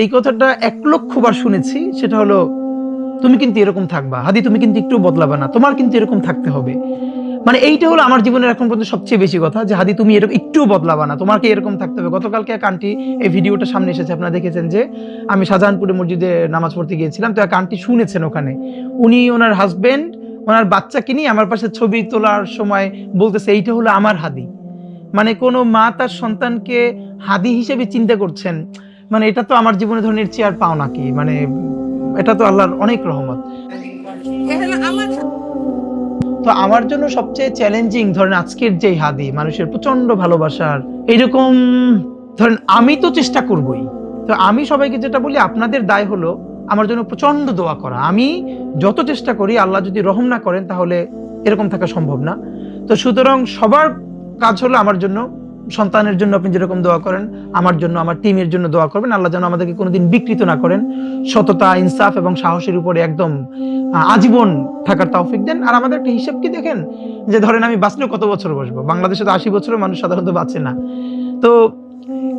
এই কথাটা 1,00,000 বার শুনেছি। সেটা হলো, তুমি কিন্তু এরকম থাকবা, হাদি তুমি কিন্তু একটু বদলাবা না, তোমার কিন্তু এরকম থাকতে হবে। মানে এইটা হলো আমার জীবনের এখন পর্যন্ত সবচেয়ে বেশি কথা, যে হাদি তুমি এরকম একটু বদলাবা না, তোমাকে এরকম থাকতে হবে। গতকালকে এক আন্টি, এই ভিডিওটা সামনে এসেছে, আপনারা দেখেছেন যে আমি শাহজাহানপুরে মসজিদে নামাজ পড়তে গিয়েছিলাম, তো এক আন্টি শুনেছেন ওখানে, উনি ওনার হাজবেন্ড ওনার বাচ্চাকে নিয়ে আমার পাশে ছবি তোলার সময় বলতেছে এইটা হলো আমার হাদি। মানে কোনো মা তার সন্তানকে হাদি হিসেবে চিন্তা করছেন, মানে এটা তো আমার জীবনে ধরনের চেয়ার পাও নাকি, মানে এটা তো আল্লাহর অনেক রহমত। তো আমার জন্য সবচেয়ে চ্যালেঞ্জিং ধরেন আজকের যে হাদি, মানুষের প্রচন্ড ভালোবাসার এইরকম, ধরেন আমি তো চেষ্টা করবই। তো আমি সবাইকে যেটা বলি, আপনাদের দায় হলো আমার জন্য প্রচন্ড দোয়া করা। আমি যত চেষ্টা করি, আল্লাহ যদি রহম না করেন তাহলে এরকম থাকা সম্ভব না। তো সুতরাং সবার কাজ হলো আমার জন্য, সন্তানের জন্য আপনি যেরকম দোয়া করেন, আমার জন্য, আমার টিমের জন্য দোয়া করবেন। আল্লাহ যেন আমাদেরকে কোনোদিন বিকৃত না করেন, সততা, ইনসাফ এবং সাহসের উপরে একদম আজীবন থাকার তৌফিক দেন। আর আমাদের একটা হিসাব কি দেখেন, যে ধরেন আমি বাঁচলেও কত বছর বসবো, বাংলাদেশে তো 80 বছরের মানুষ সাধারণত বাঁচে না। তো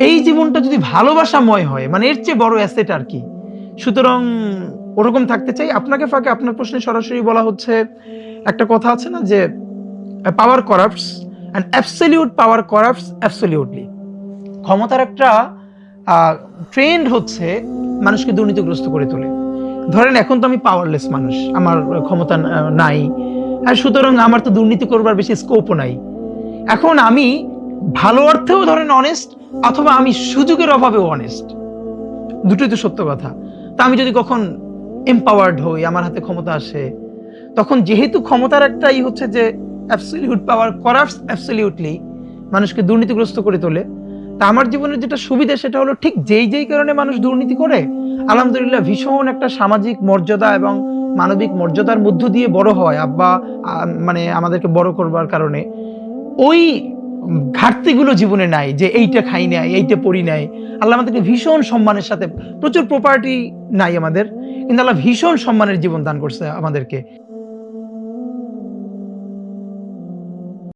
এই জীবনটা যদি ভালোবাসাময় হয়, মানে এর চেয়ে বড় অ্যাসেট আর কি। সুতরাং ওরকম থাকতে চাই। আপনাকে ফাঁকে আপনার প্রশ্নে সরাসরি বলা হচ্ছে, একটা কথা আছে না যে power corrupts and absolute power corrupts absolutely. ক্ষমতার একটা ট্রেন্ড হচ্ছে মানুষকে দুর্নীতিগ্রস্ত করে তোলে। ধরেন এখন তো আমি পাওয়ারলেস মানুষ, আমার ক্ষমতা নাই, আর সুতরাং আমার তো দুর্নীতি করবার বেশি স্কোপও নাই। এখন আমি ভালো অর্থেও ধরেন অনেস্ট, অথবা আমি সুযোগের অভাবেও অনেস্ট, দুটোই তো সত্য কথা। তা আমি যদি কখন এম্পাওয়ার্ড হই, আমার হাতে ক্ষমতা আসে, তখন যেহেতু ক্ষমতার একটাই হচ্ছে যে অ্যাবসলিউট পাওয়ার করাপ্টস অ্যাবসলিউটলি, মানুষকে দুর্নীতিগ্রস্ত করে তোলে। তা আমার জীবনের যেটা সুবিধা, সেটা হলো ঠিক যেই কারণে মানুষ দুর্নীতি করে, আলহামদুলিল্লাহ ভীষণ একটা সামাজিক মর্যাদা এবং মানবিক মর্যাদার মধ্য দিয়ে বড় হয় আব্বা, মানে আমাদেরকে বড় করবার কারণে ওই ঘাটতিগুলো জীবনে নাই, যে এইটা খাই নাই, এইটা পড়ি নাই। আল্লাহ আমাদেরকে ভীষণ সম্মানের সাথে, প্রচুর প্রপার্টি নাই আমাদের, কিন্তু আল্লাহ ভীষণ সম্মানের জীবন দান করছে আমাদেরকে।